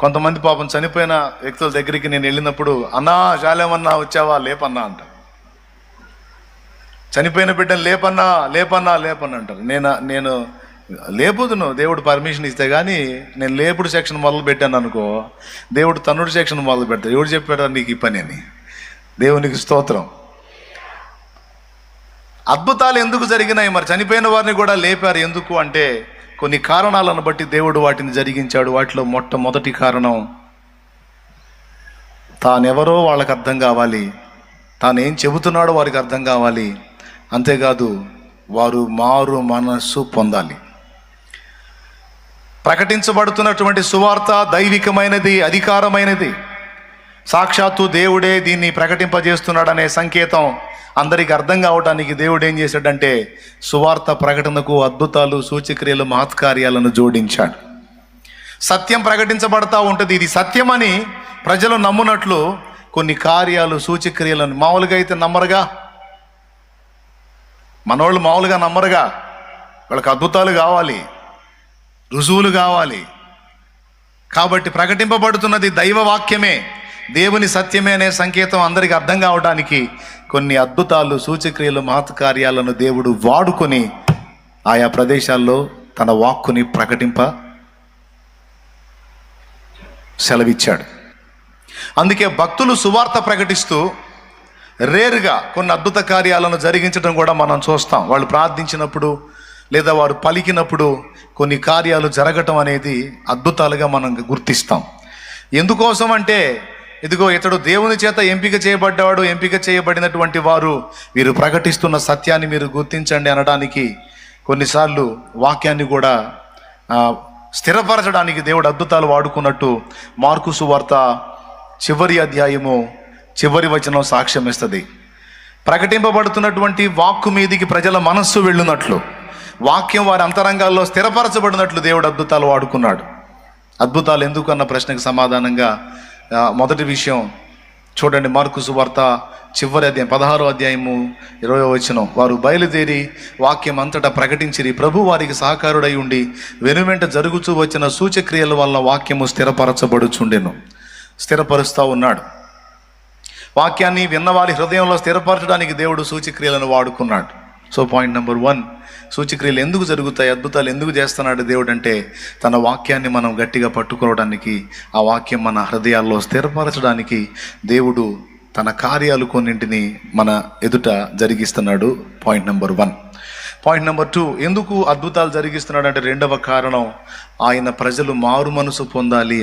కొంతమంది పాపం చనిపోయిన వ్యక్తుల దగ్గరికి నేను వెళ్ళినప్పుడు, అన్నా శాలేమన్నా వచ్చావా, లేపన్నా అంట. చనిపోయిన బిడ్డను లేపన్నా లేపన్నా లేపన్నా అంటారు. నేను లేపుదును దేవుడు పర్మిషన్ ఇస్తే, కానీ నేను లేపుడు సెక్షన్ మొదలు పెట్టాను అనుకో, దేవుడు తన్నుడు సెక్షన్ మొదలు పెడతాడు. ఎవడు చెప్పాడు నీకు ఈ పని అని? దేవునికి స్తోత్రం. అద్భుతాలు ఎందుకు జరిగినాయి మరి? చనిపోయిన వారిని కూడా లేపారు. ఎందుకు అంటే కొన్ని కారణాలను బట్టి దేవుడు వాటిని జరిగించాడు. వాటిలో మొట్టమొదటి కారణం, తానెవరో వాళ్ళకి అర్థం కావాలి, తాను ఏం చెబుతున్నాడో వారికి అర్థం కావాలి. అంతేకాదు, వారు మారు మనస్సు పొందాలి. ప్రకటించబడుతున్నటువంటి సువార్త దైవికమైనది, అధికారమైనది. సాక్షాత్తు దేవుడే దీన్ని ప్రకటింపజేస్తున్నాడనే సంకేతం అందరికి అర్థం కావడానికి దేవుడు ఏం చేశాడంటే సువార్త ప్రకటనకు అద్భుతాలు, సూచక్రియలు, మహత్కార్యాలను జోడించాడు. సత్యం ప్రకటించబడతా ఉంటుంది. ఇది సత్యమని ప్రజలు నమ్మునట్లు కొన్ని కార్యాలు, సూచక్రియలను మామూలుగా అయితే నమ్మరుగా. మనోళ్ళు మామూలుగా నమ్మరుగా. వాళ్ళకి అద్భుతాలు కావాలి, రుజువులు కావాలి. కాబట్టి ప్రకటింపబడుతున్నది దైవ వాక్యమే, దేవుని సత్యమే అనే సంకేతం అందరికి అర్థం కావడానికి కొన్ని అద్భుతాలు, సూచక్రియలు, మహత్కార్యాలను దేవుడు వాడుకొని ఆయా ప్రదేశాల్లో తన వాక్కుని ప్రకటింప సెలవిచ్చాడు. అందుకే భక్తులు సువార్త ప్రకటిస్తూ రేరుగా కొన్ని అద్భుత కార్యాలను జరిగించడం కూడా మనం చూస్తాం. వాళ్ళు ప్రార్థించినప్పుడు లేదా వారు పలికినప్పుడు కొన్ని కార్యాలు జరగటం అనేది అద్భుతాలుగా మనం గుర్తిస్తాం. ఎందుకోసం అంటే, ఇదిగో ఇతడు దేవుని చేత ఎంపిక చేయబడ్డాడు, ఎంపిక చేయబడినటువంటి వారు, వీరు ప్రకటిస్తున్న సత్యాన్ని మీరు గుర్తించండి అనడానికి, కొన్నిసార్లు వాక్యాన్ని కూడా స్థిరపరచడానికి దేవుడు అద్భుతాలు వాడుకున్నట్టు మార్కు సువార్త చివరి అధ్యాయము చివరి వచనం సాక్ష్యం ఇస్తుంది. ప్రకటింపబడుతున్నటువంటి వాక్కు మీదికి ప్రజల మనస్సు వెళ్ళునట్లు, వాక్యం వారి అంతరంగాల్లో స్థిరపరచబడినట్లు దేవుడు అద్భుతాలు వాడుకున్నాడు. అద్భుతాలు ఎందుకు అన్న ప్రశ్నకు సమాధానంగా మొదటి విషయం చూడండి, మార్కు సువార్త చివరి అధ్యాయం 16వ అధ్యాయము 20వ వచనం. వారు బయలుదేరి వాక్యం అంతటా ప్రకటించిరి. ప్రభు వారికి సహకారుడై ఉండి వెనువెంట జరుగుతూ వచ్చిన సూచక్రియల వల్ల వాక్యము స్థిరపరచబడుచుండెను. స్థిరపరుస్తూ ఉన్నాడు. వాక్యాన్ని విన్నవారి హృదయంలో స్థిరపరచడానికి దేవుడు సూచక్రియలను వాడుకున్నాడు. సో పాయింట్ నెంబర్ 1, సూచక్రియలు ఎందుకు జరుగుతాయి, అద్భుతాలు ఎందుకు చేస్తున్నాడు దేవుడు అంటే, తన వాక్యాన్ని మనం గట్టిగా పట్టుకోవడానికి, ఆ వాక్యం మన హృదయాల్లో స్థిరపరచడానికి దేవుడు తన కార్యాలు కొన్నింటిని మన ఎదుట జరిగిస్తున్నాడు. Point number 1. పాయింట్ నెంబర్ 2, ఎందుకు అద్భుతాలు జరిగిస్తున్నాడు అంటే, రెండవ కారణం, ఆయన ప్రజలు మారు మనసు పొందాలి.